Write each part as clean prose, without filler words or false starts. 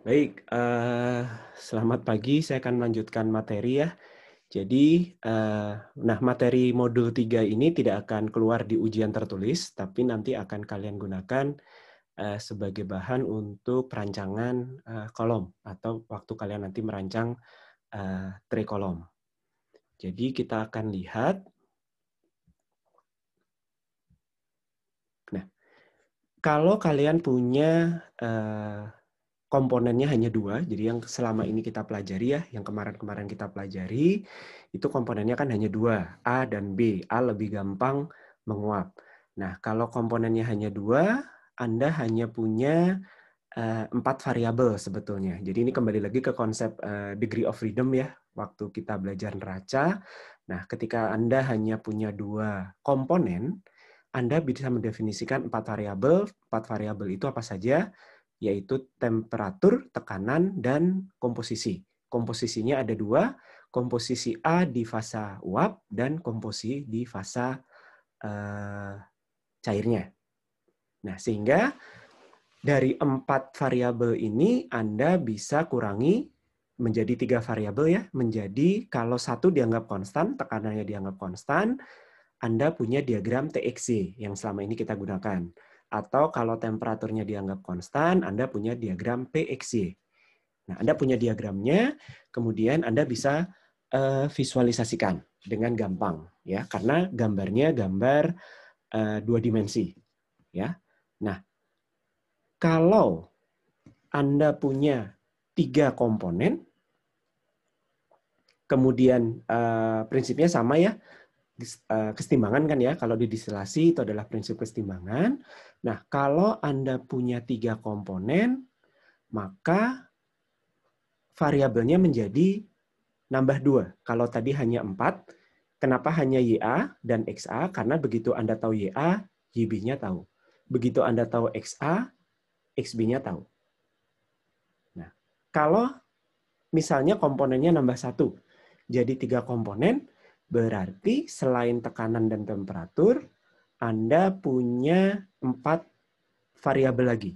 Baik, selamat pagi. Saya akan melanjutkan materi ya. Jadi, nah materi modul 3 ini tidak akan keluar di ujian tertulis, tapi nanti akan kalian gunakan sebagai bahan untuk perancangan kolom atau waktu kalian nanti merancang tray kolom. Jadi kita akan lihat. Nah, kalau kalian punya komponennya hanya 2, jadi yang selama ini kita pelajari ya, yang kemarin-kemarin kita pelajari, itu komponennya kan hanya 2, A dan B. A lebih gampang menguap. Nah, kalau komponennya hanya 2, Anda hanya punya 4 variabel sebetulnya. Jadi ini kembali lagi ke konsep degree of freedom ya, waktu kita belajar neraca. Nah, ketika Anda hanya punya 2 komponen, Anda bisa mendefinisikan 4 variabel. 4 variabel itu apa saja? Yaitu temperatur, tekanan, dan komposisi. Komposisinya ada 2, komposisi A di fasa uap dan komposisi di fasa cairnya. Nah, sehingga dari 4 variabel ini Anda bisa kurangi menjadi 3 variabel ya, menjadi kalau satu dianggap konstan, tekanannya dianggap konstan, Anda punya diagram TXY yang selama ini kita gunakan. Atau kalau temperaturnya dianggap konstan, Anda punya diagram PXY. Nah, Anda punya diagramnya, kemudian Anda bisa visualisasikan dengan gampang ya, karena gambarnya gambar 2 dimensi ya. Nah, kalau Anda punya 3 komponen, kemudian prinsipnya sama ya, kesetimbangan kan ya, kalau di distilasi itu adalah prinsip kesetimbangan. Nah, kalau Anda punya 3 komponen, maka variabelnya menjadi nambah 2. Kalau tadi hanya 4, kenapa hanya YA dan XA? Karena begitu Anda tahu YA, YB-nya tahu. Begitu Anda tahu XA, XB-nya tahu. Nah, kalau misalnya komponennya nambah 1, jadi 3 komponen, berarti selain tekanan dan temperatur, Anda punya 4 variabel lagi.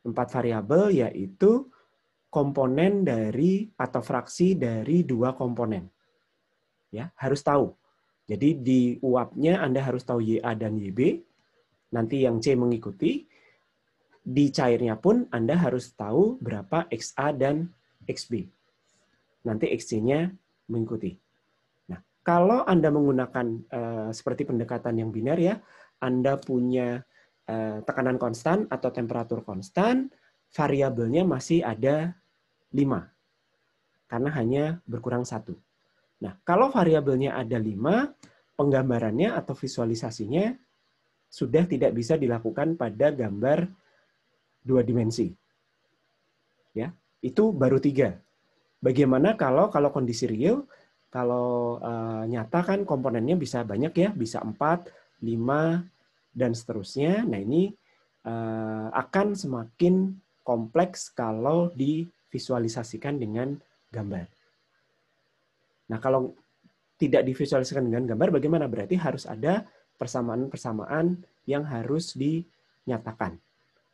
4 variabel yaitu komponen dari atau fraksi dari 2 komponen. Ya, harus tahu. Jadi di uapnya Anda harus tahu YA dan YB, nanti yang C mengikuti. Di cairnya pun Anda harus tahu berapa XA dan XB. Nanti XC-nya mengikuti. Nah, kalau Anda menggunakan seperti pendekatan yang biner ya, Anda punya tekanan konstan atau temperatur konstan, variabelnya masih ada 5, karena hanya berkurang 1. Nah, kalau variabelnya ada 5, penggambarannya atau visualisasinya sudah tidak bisa dilakukan pada gambar 2 dimensi. Ya, itu baru 3. Bagaimana kalau kondisi real, kalau nyata kan komponennya bisa banyak ya, bisa 4, 5, dan seterusnya. Nah, ini akan semakin kompleks kalau divisualisasikan dengan gambar. Nah, kalau tidak divisualisasikan dengan gambar, bagaimana? Berarti harus ada persamaan-persamaan yang harus dinyatakan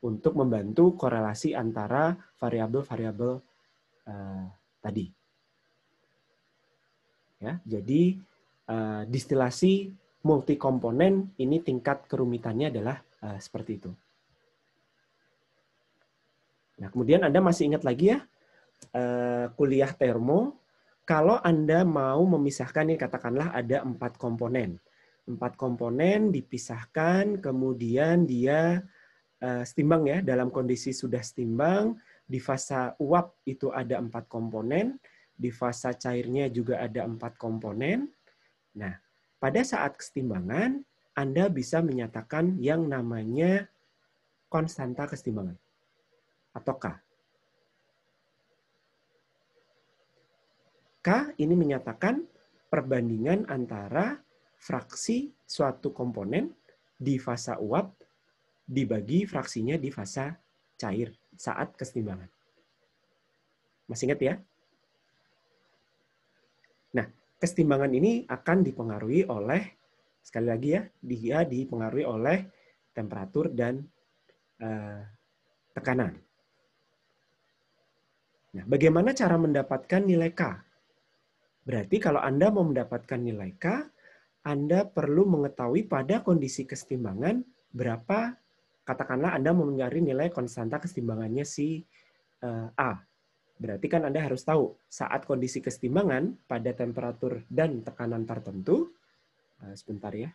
untuk membantu korelasi antara variabel-variabel tadi. Ya, jadi distilasi multi komponen ini tingkat kerumitannya adalah seperti itu. Nah, kemudian Anda masih ingat lagi ya kuliah termo, kalau Anda mau memisahkan nih, katakanlah ada 4 komponen. 4 komponen dipisahkan, kemudian dia setimbang ya, dalam kondisi sudah setimbang, di fasa uap itu ada 4 komponen, di fasa cairnya juga ada 4 komponen. Nah, pada saat kesetimbangan, Anda bisa menyatakan yang namanya konstanta kesetimbangan, atau K. K ini menyatakan perbandingan antara fraksi suatu komponen di fasa uap dibagi fraksinya di fasa cair saat kesetimbangan. Masih ingat ya? Nah, kesetimbangan ini akan dipengaruhi oleh, sekali lagi ya, dia dipengaruhi oleh temperatur dan tekanan. Nah, bagaimana cara mendapatkan nilai K? Berarti kalau Anda mau mendapatkan nilai K, Anda perlu mengetahui pada kondisi kesetimbangan berapa, katakanlah Anda mau mencari nilai konstanta kesetimbangannya si A. Berarti kan Anda harus tahu saat kondisi kesetimbangan pada temperatur dan tekanan tertentu, sebentar ya.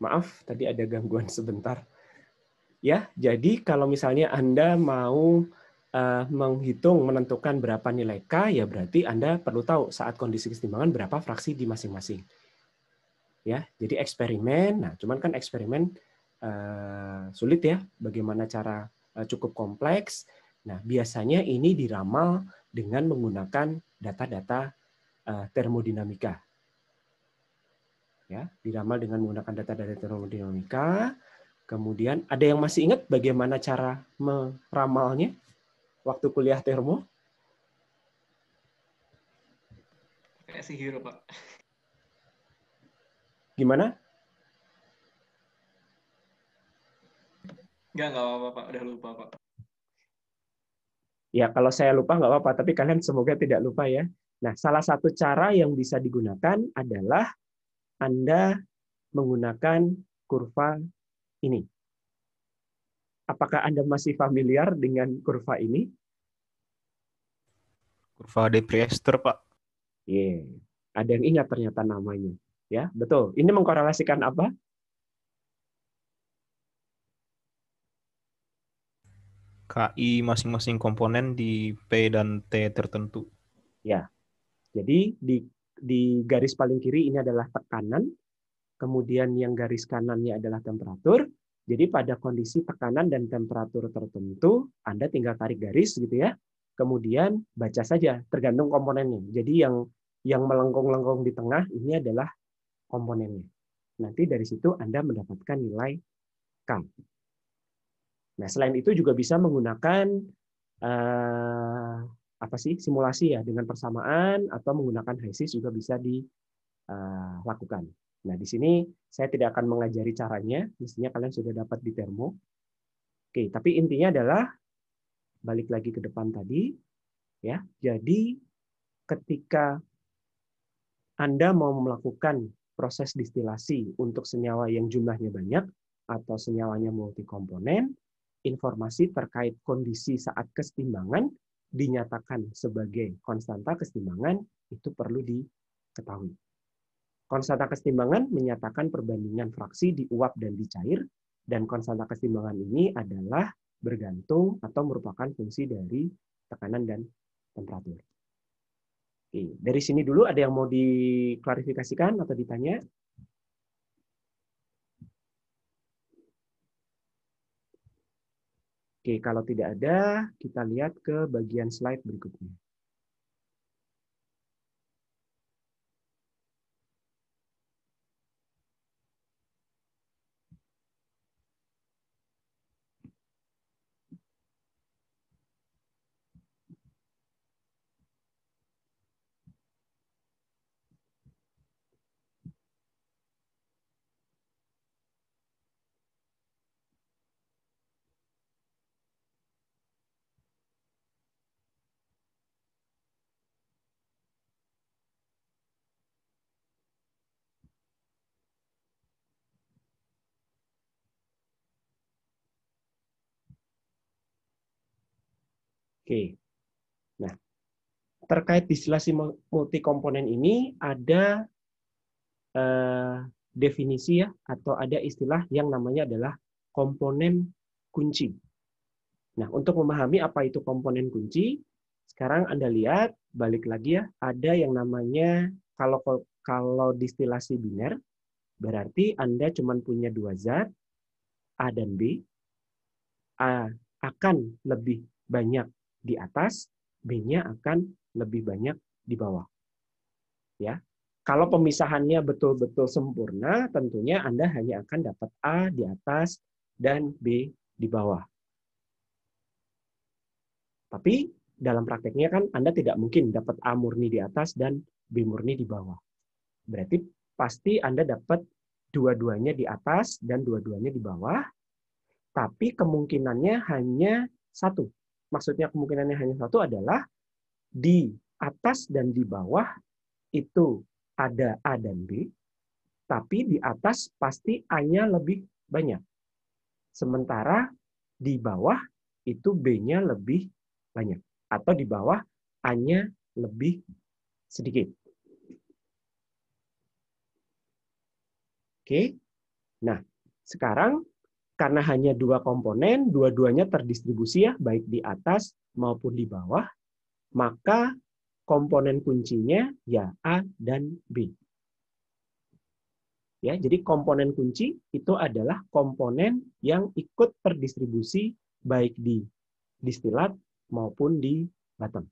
Maaf, tadi ada gangguan sebentar. Ya, jadi kalau misalnya Anda mau menghitung menentukan berapa nilai K, ya berarti Anda perlu tahu saat kondisi kesetimbangan berapa fraksi di masing-masing. Ya, jadi eksperimen. Nah, cuman kan eksperimen sulit ya. Bagaimana cara cukup kompleks. Nah, biasanya ini diramal dengan menggunakan data-data termodinamika. Ya, diramal dengan menggunakan data-data termodinamika. Kemudian ada yang masih ingat bagaimana cara meramalnya waktu kuliah termo? Kayak sihir, Pak. Gimana? Nggak apa-apa, Pak. Udah lupa, Pak. Ya, kalau saya lupa nggak apa-apa, tapi kalian semoga tidak lupa ya. Nah, salah satu cara yang bisa digunakan adalah Anda menggunakan kurva ini. Apakah Anda masih familiar dengan kurva ini? Kurva de Priester, Pak. Yeah. Ada yang ingat ternyata namanya. Ya, betul. Ini mengkorelasikan apa? KI masing-masing komponen di P dan T tertentu. Ya. Jadi di garis paling kiri ini adalah tekanan, kemudian yang garis kanannya adalah temperatur. Jadi pada kondisi tekanan dan temperatur tertentu, Anda tinggal tarik garis gitu ya. Kemudian baca saja, tergantung komponennya. Jadi yang melengkung-lengkung di tengah ini adalah komponennya. Nanti dari situ Anda mendapatkan nilai K. Nah, selain itu juga bisa menggunakan apa sih simulasi ya dengan persamaan atau menggunakan HISIS juga bisa dilakukan. Nah, di sini saya tidak akan mengajari caranya, mestinya kalian sudah dapat di termo. Oke, tapi intinya adalah balik lagi ke depan tadi ya. Jadi ketika Anda mau melakukan proses distilasi untuk senyawa yang jumlahnya banyak atau senyawanya multikomponen, informasi terkait kondisi saat kesetimbangan dinyatakan sebagai konstanta kesetimbangan itu perlu diketahui. Konstanta kesetimbangan menyatakan perbandingan fraksi di uap dan di cair, dan konstanta kesetimbangan ini adalah bergantung atau merupakan fungsi dari tekanan dan temperatur. Oke, dari sini dulu ada yang mau diklarifikasikan atau ditanya? Oke, kalau tidak ada, kita lihat ke bagian slide berikutnya. Oke. Nah, terkait distilasi multikomponen ini ada definisi ya, atau ada istilah yang namanya adalah komponen kunci. Nah, untuk memahami apa itu komponen kunci, sekarang Anda lihat, balik lagi ya, ada yang namanya, kalau distilasi biner, berarti Anda cuma punya dua zat, A dan B. A akan lebih banyak di atas, B-nya akan lebih banyak di bawah. Ya. Kalau pemisahannya betul-betul sempurna, tentunya Anda hanya akan dapat A di atas dan B di bawah. Tapi dalam prakteknya kan Anda tidak mungkin dapat A murni di atas dan B murni di bawah. Berarti pasti Anda dapat dua-duanya di atas dan dua-duanya di bawah, tapi kemungkinannya hanya satu. Maksudnya kemungkinannya hanya satu adalah di atas dan di bawah itu ada A dan B, tapi di atas pasti A-nya lebih banyak. Sementara di bawah itu B-nya lebih banyak. Atau di bawah A-nya lebih sedikit. Oke. Nah, sekarang karena hanya dua komponen, dua-duanya terdistribusi ya, baik di atas maupun di bawah, maka komponen kuncinya ya A dan B. Ya, jadi komponen kunci itu adalah komponen yang ikut terdistribusi baik di distilat maupun di bottom.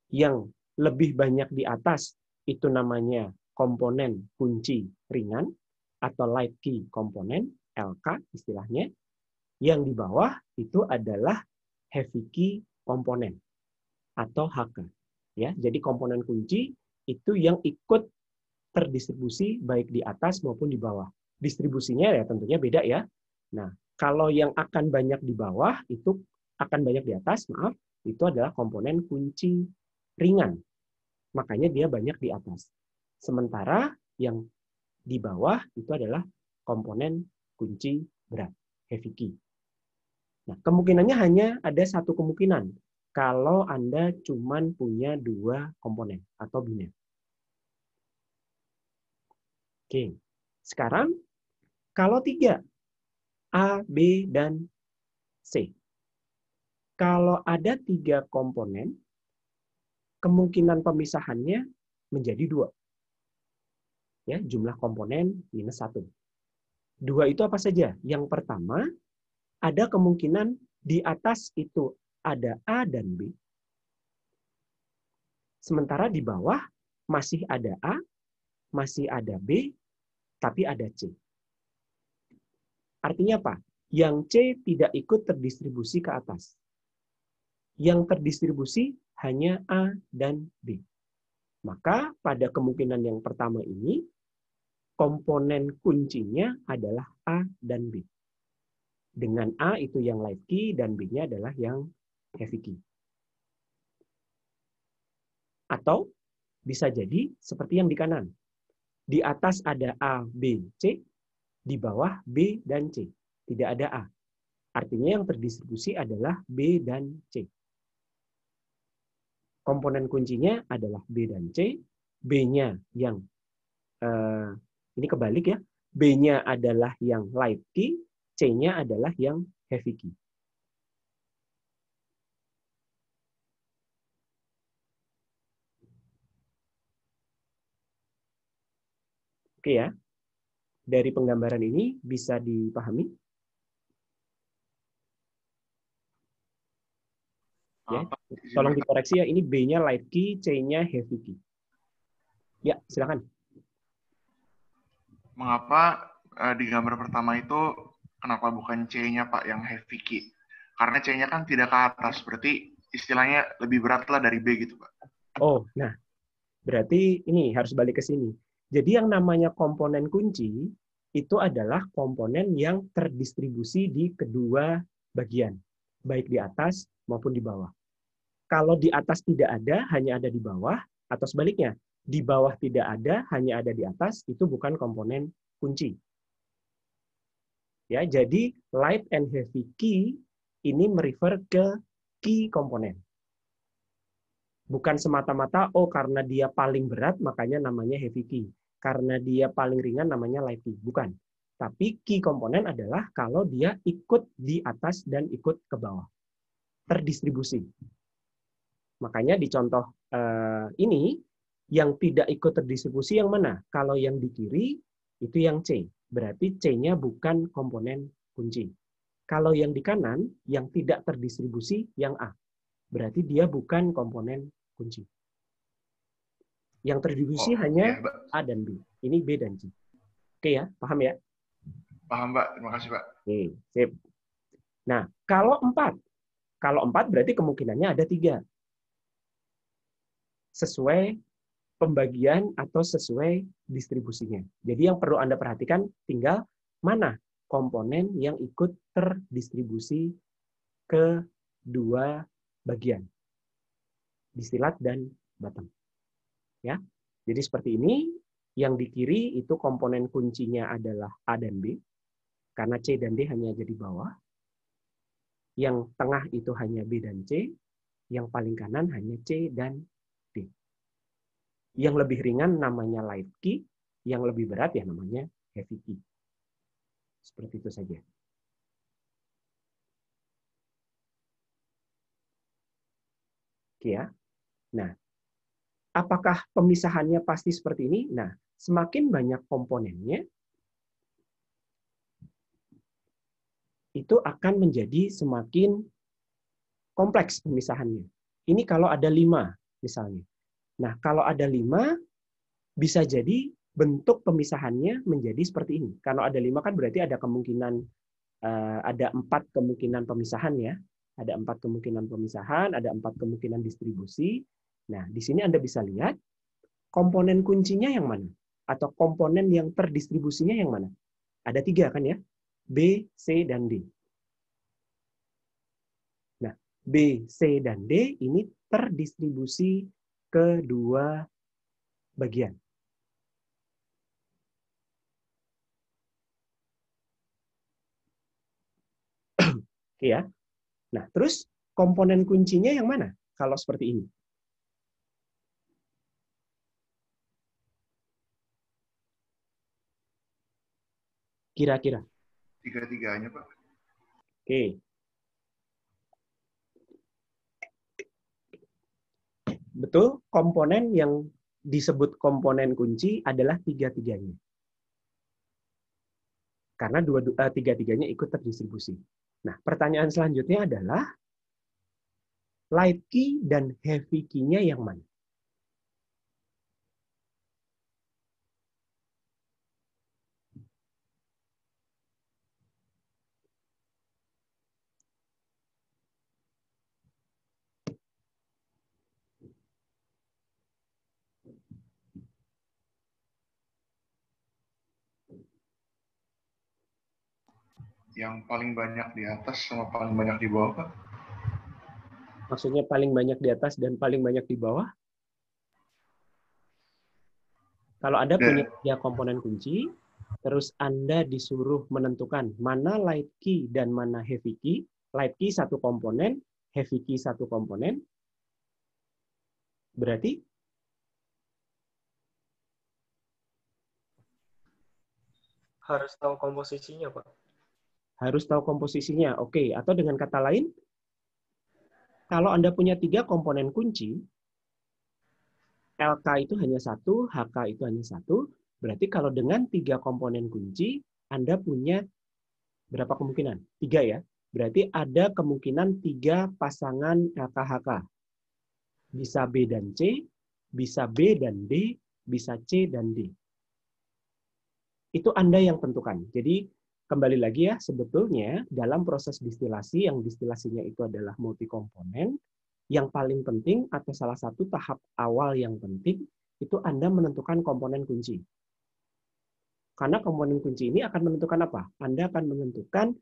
Yang lebih banyak di atas itu namanya komponen kunci ringan atau light key komponen, LK istilahnya. Yang di bawah itu adalah heavy key komponen atau HK. Ya, jadi komponen kunci itu yang ikut terdistribusi baik di atas maupun di bawah. Distribusinya ya tentunya beda ya. Nah, kalau yang akan banyak di bawah itu akan banyak di atas, maaf, itu adalah komponen kunci ringan. Makanya dia banyak di atas. Sementara yang di bawah itu adalah komponen kunci berat, heavy key. Nah, kemungkinannya hanya ada satu kemungkinan kalau Anda cuma punya dua komponen atau biner. Oke, sekarang kalau tiga, A, B, dan C. Kalau ada tiga komponen, kemungkinan pemisahannya menjadi dua. Ya, jumlah komponen minus satu. Dua itu apa saja? Yang pertama, ada kemungkinan di atas itu ada A dan B. Sementara di bawah masih ada A, masih ada B, tapi ada C. Artinya apa? Yang C tidak ikut terdistribusi ke atas. Yang terdistribusi hanya A dan B. Maka pada kemungkinan yang pertama ini, komponen kuncinya adalah A dan B. Dengan A itu yang light key dan B-nya adalah yang heavy key. Atau bisa jadi seperti yang di kanan. Di atas ada A, B, C, di bawah B dan C. Tidak ada A. Artinya yang terdistribusi adalah B dan C. Komponen kuncinya adalah B dan C. B-nya yang, ini kebalik ya, B-nya adalah yang light key, C-nya adalah yang heavy key. Oke ya, dari penggambaran ini bisa dipahami? Ya, tolong dikoreksi ya, ini B-nya light key, C-nya heavy key. Ya, silakan. Mengapa di gambar pertama itu kenapa bukan C-nya Pak yang heavy key? Karena C-nya kan tidak ke atas, berarti istilahnya lebih berat lah dari B gitu Pak. Oh, nah, berarti ini harus balik ke sini. Jadi yang namanya komponen kunci itu adalah komponen yang terdistribusi di kedua bagian, baik di atas maupun di bawah. Kalau di atas tidak ada, hanya ada di bawah, atau sebaliknya, di bawah tidak ada, hanya ada di atas, itu bukan komponen kunci. Ya, jadi light and heavy key ini merefer ke key komponen. Bukan semata-mata, oh karena dia paling berat, makanya namanya heavy key. Karena dia paling ringan, namanya light key. Bukan. Tapi key komponen adalah kalau dia ikut di atas dan ikut ke bawah. Terdistribusi. Makanya di contoh ini, yang tidak ikut terdistribusi yang mana? Kalau yang di kiri, itu yang C. Berarti C-nya bukan komponen kunci. Kalau yang di kanan, yang tidak terdistribusi, yang A. Berarti dia bukan komponen kunci. Yang terdistribusi hanya Mbak. A dan B. Ini B dan C. Oke ya, paham ya? Paham, Mbak. Terima kasih, Pak. Oke, sip. Nah, kalau 4. Kalau 4 berarti kemungkinannya ada 3. Sesuai pembagian atau sesuai distribusinya. Jadi yang perlu Anda perhatikan tinggal mana komponen yang ikut terdistribusi ke dua bagian. Distilat dan bottom. Ya. Jadi seperti ini, yang di kiri itu komponen kuncinya adalah A dan B, karena C dan D hanya jadi bawah. Yang tengah itu hanya B dan C, yang paling kanan hanya C dan D. Yang lebih ringan namanya light key, yang lebih berat ya namanya heavy key. Seperti itu saja. Oke ya. Nah, apakah pemisahannya pasti seperti ini? Nah, semakin banyak komponennya, itu akan menjadi semakin kompleks pemisahannya. Ini kalau ada 5 misalnya. Nah, kalau ada 5, bisa jadi bentuk pemisahannya menjadi seperti ini. Kalau ada 5 kan berarti ada kemungkinan, ada 4 kemungkinan pemisahan ya. Ada 4 kemungkinan pemisahan, ada 4 kemungkinan distribusi. Nah, di sini Anda bisa lihat komponen kuncinya yang mana? Atau komponen yang terdistribusinya yang mana? Ada 3 kan ya? B, C, dan D. Nah, B, C, dan D ini terdistribusi ke dua bagian. Oke ya. Nah, terus komponen kuncinya yang mana kalau seperti ini? Kira-kira. 3-3-nya, Pak. Oke. Betul, komponen yang disebut komponen kunci adalah 3-3-nya. Karena 3-3-nya ikut terdistribusi. Nah, pertanyaan selanjutnya adalah light key dan heavy key-nya yang mana? Yang paling banyak di atas sama paling banyak di bawah, Pak. Maksudnya paling banyak di atas dan paling banyak di bawah? Kalau Anda punya 3 komponen kunci, terus Anda disuruh menentukan mana light key dan mana heavy key. Light key 1 komponen, heavy key 1 komponen. Berarti harus tahu komposisinya, Pak. harus tahu komposisinya. Oke, atau dengan kata lain, kalau Anda punya 3 komponen kunci, LK itu hanya 1, HK itu hanya 1, berarti kalau dengan 3 komponen kunci, Anda punya berapa kemungkinan? 3 ya. Berarti ada kemungkinan 3 pasangan LK-HK. Bisa B dan C, bisa B dan D, bisa C dan D. Itu Anda yang tentukan. Jadi, kembali lagi ya, sebetulnya dalam proses distilasi, yang distilasinya itu adalah multi-komponen, yang paling penting atau salah satu tahap awal yang penting, itu Anda menentukan komponen kunci. Karena komponen kunci ini akan menentukan apa? Anda akan menentukan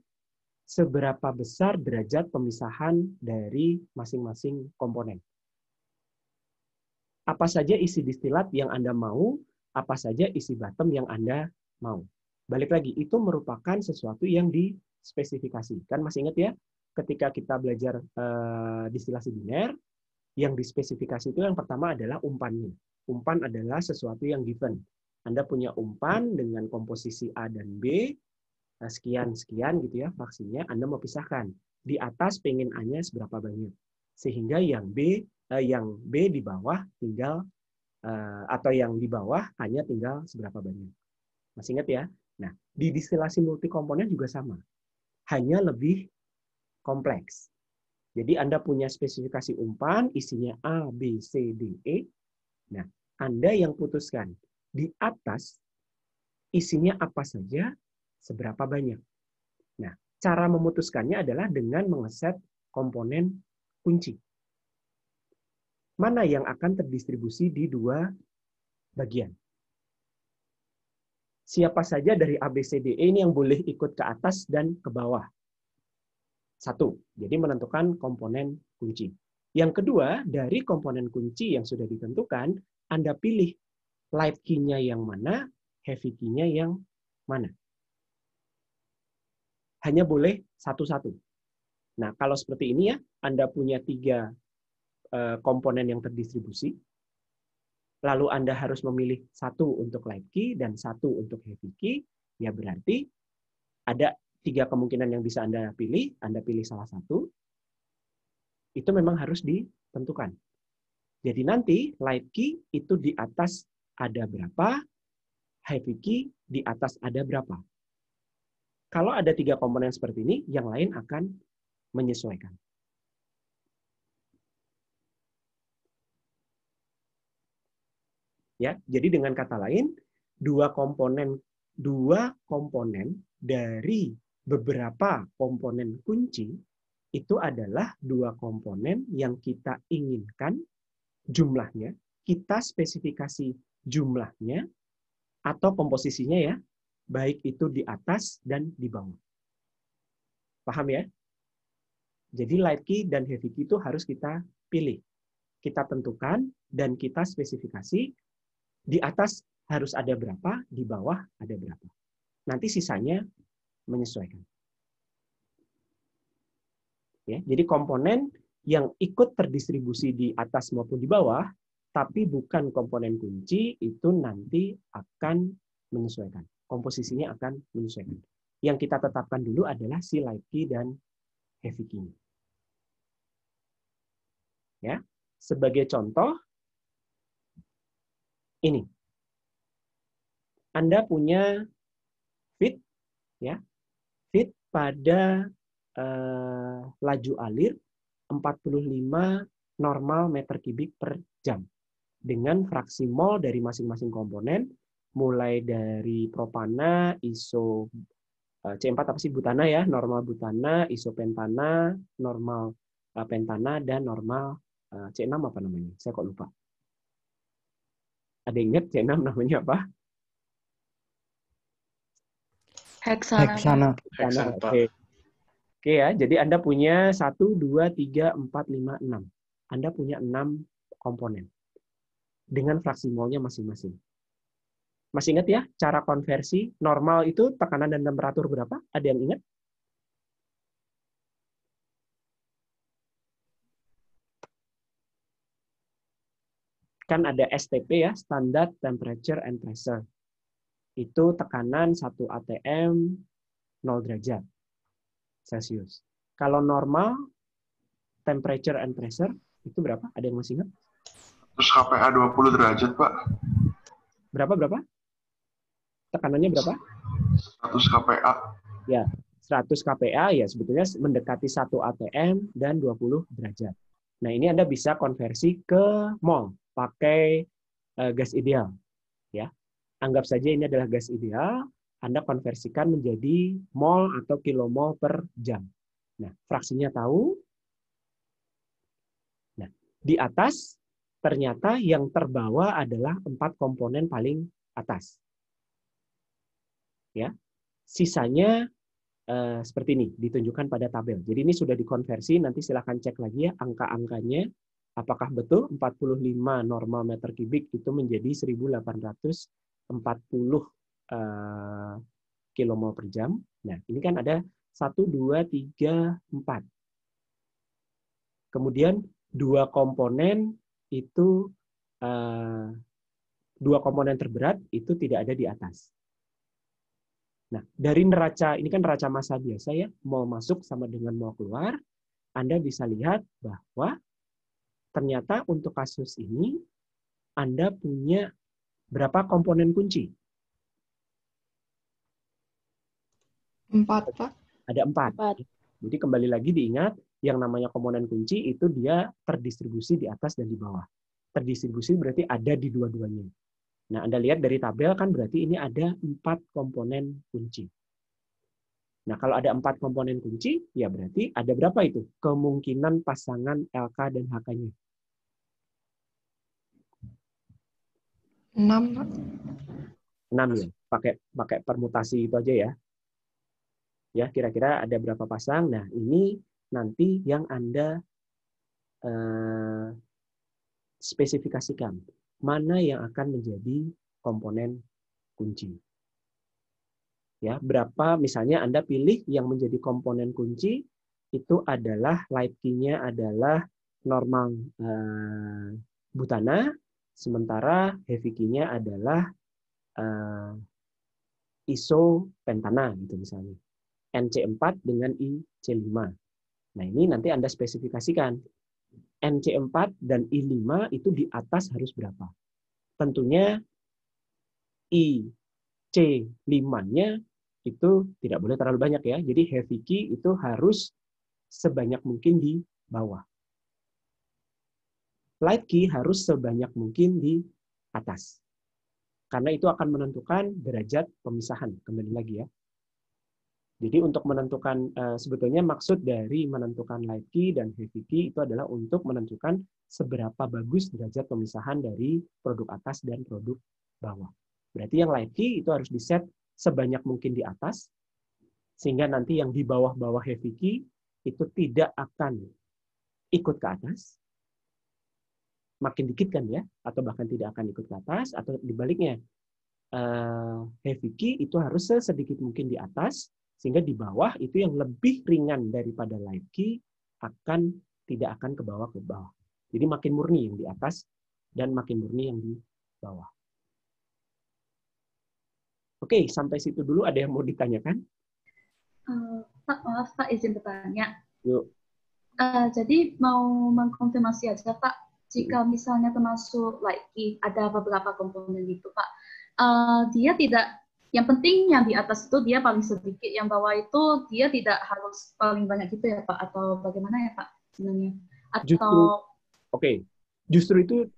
seberapa besar derajat pemisahan dari masing-masing komponen. Apa saja isi distilat yang Anda mau, apa saja isi bottom yang Anda mau. Balik lagi, itu merupakan sesuatu yang dispesifikasi. Kan masih ingat ya, ketika kita belajar distilasi biner, yang dispesifikasi itu yang pertama adalah umpannya. Umpan adalah sesuatu yang given. Anda punya umpan dengan komposisi A dan B, sekian-sekian gitu ya fraksinya, Anda mau pisahkan. Di atas pengen A-nya seberapa banyak. Sehingga yang B di bawah tinggal, atau yang di bawah A-nya tinggal seberapa banyak. Masih ingat ya? Nah, di distilasi multikomponen juga sama. Hanya lebih kompleks. Jadi Anda punya spesifikasi umpan, isinya A, B, C, D, E. Nah, Anda yang putuskan. Di atas, isinya apa saja, seberapa banyak. Nah, cara memutuskannya adalah dengan mengeset komponen kunci. Mana yang akan terdistribusi di dua bagian. Siapa saja dari A, B, C, D, E ini yang boleh ikut ke atas dan ke bawah. Satu, jadi menentukan komponen kunci. Yang kedua, dari komponen kunci yang sudah ditentukan, Anda pilih light key-nya yang mana, heavy key-nya yang mana. Hanya boleh satu-satu. Nah, kalau seperti ini ya, Anda punya 3 komponen yang terdistribusi, lalu Anda harus memilih 1 untuk light key dan 1 untuk heavy key, ya berarti ada 3 kemungkinan yang bisa Anda pilih salah satu, itu memang harus ditentukan. Jadi nanti light key itu di atas ada berapa, heavy key di atas ada berapa. Kalau ada 3 komponen seperti ini, yang lain akan menyesuaikan. Ya, jadi dengan kata lain, dua komponen dari beberapa komponen kunci itu adalah 2 komponen yang kita inginkan jumlahnya, kita spesifikasi jumlahnya atau komposisinya ya, baik itu di atas dan di bawah. Paham ya? Jadi light key dan heavy key itu harus kita pilih. Kita tentukan dan kita spesifikasi. Di atas harus ada berapa, di bawah ada berapa. Nanti sisanya menyesuaikan. Ya, jadi komponen yang ikut terdistribusi di atas maupun di bawah, tapi bukan komponen kunci, itu nanti akan menyesuaikan. Komposisinya akan menyesuaikan. Yang kita tetapkan dulu adalah si light key dan heavy key. Ya, sebagai contoh, ini. Anda punya feed, ya, feed pada laju alir 45 normal meter kubik per jam. Dengan fraksi mol dari masing-masing komponen, mulai dari propana, iso C4 apa sih, butana ya, normal butana, isopentana, normal pentana, dan normal C6 apa namanya? Saya kok lupa. Ada ingat C6 namanya apa? Heksana. Oke. Oke ya, jadi Anda punya 1, 2, 3, 4, 5, 6. Anda punya 6 komponen. Dengan fraksi molnya masing-masing. Masih ingat ya, cara konversi normal itu tekanan dan temperatur berapa? Ada yang ingat? Kan ada STP ya, Standard Temperature and Pressure. Itu tekanan 1 atm 0 derajat Celcius. Kalau normal temperature and pressure itu berapa? Ada yang masih ingat? Terus KPA 20 derajat, Pak. Berapa? Tekanannya berapa? 100 KPA. Ya, 100 KPA ya sebetulnya mendekati 1 atm dan 20 derajat. Nah, ini Anda bisa konversi ke mol pakai gas ideal. Ya. Anggap saja ini adalah gas ideal, Anda konversikan menjadi mol atau kilomol per jam. Nah, fraksinya tahu. Nah, di atas ternyata yang terbawa adalah 4 komponen paling atas. Ya, sisanya seperti ini, ditunjukkan pada tabel. Jadi ini sudah dikonversi, nanti silakan cek lagi ya angka-angkanya. Apakah betul 45 normal meter kubik itu menjadi 1840 kilomol per jam. Nah, ini kan ada 1, 2, 3, 4. Kemudian dua komponen terberat itu tidak ada di atas. Nah, dari neraca, ini kan neraca massa biasa ya, mol masuk sama dengan mol keluar, Anda bisa lihat bahwa ternyata untuk kasus ini, Anda punya berapa komponen kunci? 4, Pak. Ada 4. Jadi kembali lagi diingat, yang namanya komponen kunci itu dia terdistribusi di atas dan di bawah. Terdistribusi berarti ada di dua-duanya. Nah, Anda lihat dari tabel kan berarti ini ada 4 komponen kunci. Nah, kalau ada 4 komponen kunci, ya berarti ada berapa itu? Kemungkinan pasangan LK dan HK-nya. 6, Pak. 6 ya. Pakai permutasi itu aja ya. Ya, kira-kira ada berapa pasang? Nah, ini nanti yang Anda spesifikasikan. Mana yang akan menjadi komponen kunci. Ya, berapa misalnya Anda pilih yang menjadi komponen kunci itu adalah light key-nya adalah normal butana, sementara heavy key-nya adalah isopentana gitu misalnya. NC4 dengan IC5. Nah, ini nanti Anda spesifikasikan. NC4 dan I5 itu di atas harus berapa? Tentunya IC5-nya itu tidak boleh terlalu banyak ya. Jadi heavy key itu harus sebanyak mungkin di bawah. Light key harus sebanyak mungkin di atas. Karena itu akan menentukan derajat pemisahan. Kembali lagi ya. Jadi untuk menentukan, sebetulnya maksud dari menentukan light key dan heavy key itu adalah untuk menentukan seberapa bagus derajat pemisahan dari produk atas dan produk bawah. Berarti yang light key itu harus di-set sebanyak mungkin di atas, sehingga nanti yang di bawah-bawah heavy key itu tidak akan ikut ke atas, makin dikit kan ya, atau bahkan tidak akan ikut ke atas, atau dibaliknya, heavy key itu harus sesedikit mungkin di atas, sehingga di bawah itu yang lebih ringan daripada light key tidak akan ke bawah. Jadi makin murni yang di atas dan makin murni yang di bawah. Oke, sampai situ dulu ada yang mau ditanyakan? Pak, maaf Pak, izin bertanya. Yuk. Jadi mau mengkonfirmasi aja Pak, jika misalnya termasuk light key, ada beberapa komponen gitu Pak, dia tidak, yang penting yang di atas itu dia paling sedikit, yang bawah itu dia tidak harus paling banyak gitu ya Pak, atau bagaimana ya Pak sebenarnya? Justru itu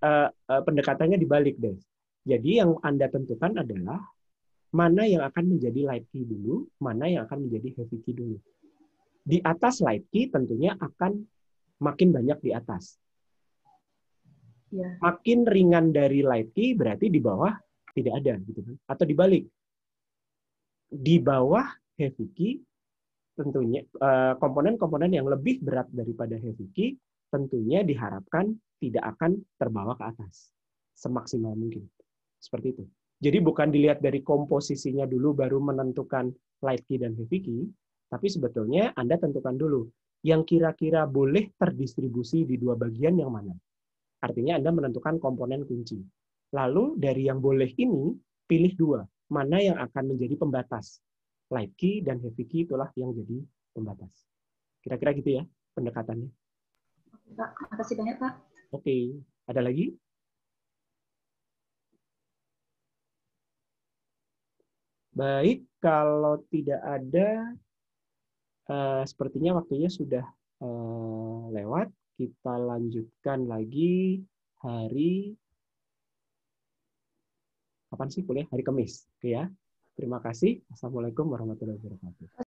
pendekatannya dibalik deh. Jadi yang Anda tentukan adalah mana yang akan menjadi light key dulu, mana yang akan menjadi heavy key dulu. Di atas light key tentunya akan makin banyak di atas. Ya. Makin ringan dari light key berarti di bawah tidak ada gitu kan. Atau dibalik. Di bawah heavy key tentunya komponen-komponen yang lebih berat daripada heavy key tentunya diharapkan tidak akan terbawa ke atas semaksimal mungkin. Seperti itu. Jadi bukan dilihat dari komposisinya dulu baru menentukan light key dan heavy key, tapi sebetulnya Anda tentukan dulu yang kira-kira boleh terdistribusi di dua bagian yang mana. Artinya Anda menentukan komponen kunci. Lalu dari yang boleh ini, pilih dua. Mana yang akan menjadi pembatas. Light key dan heavy key itulah yang jadi pembatas. Kira-kira gitu ya pendekatannya. Pak, makasih banyak Pak. Oke, ada lagi? Baik, kalau tidak ada, sepertinya waktunya sudah lewat. Kita lanjutkan lagi hari kapan sih kuliah? Hari Kamis. Oke ya. Terima kasih. Assalamualaikum warahmatullahi wabarakatuh.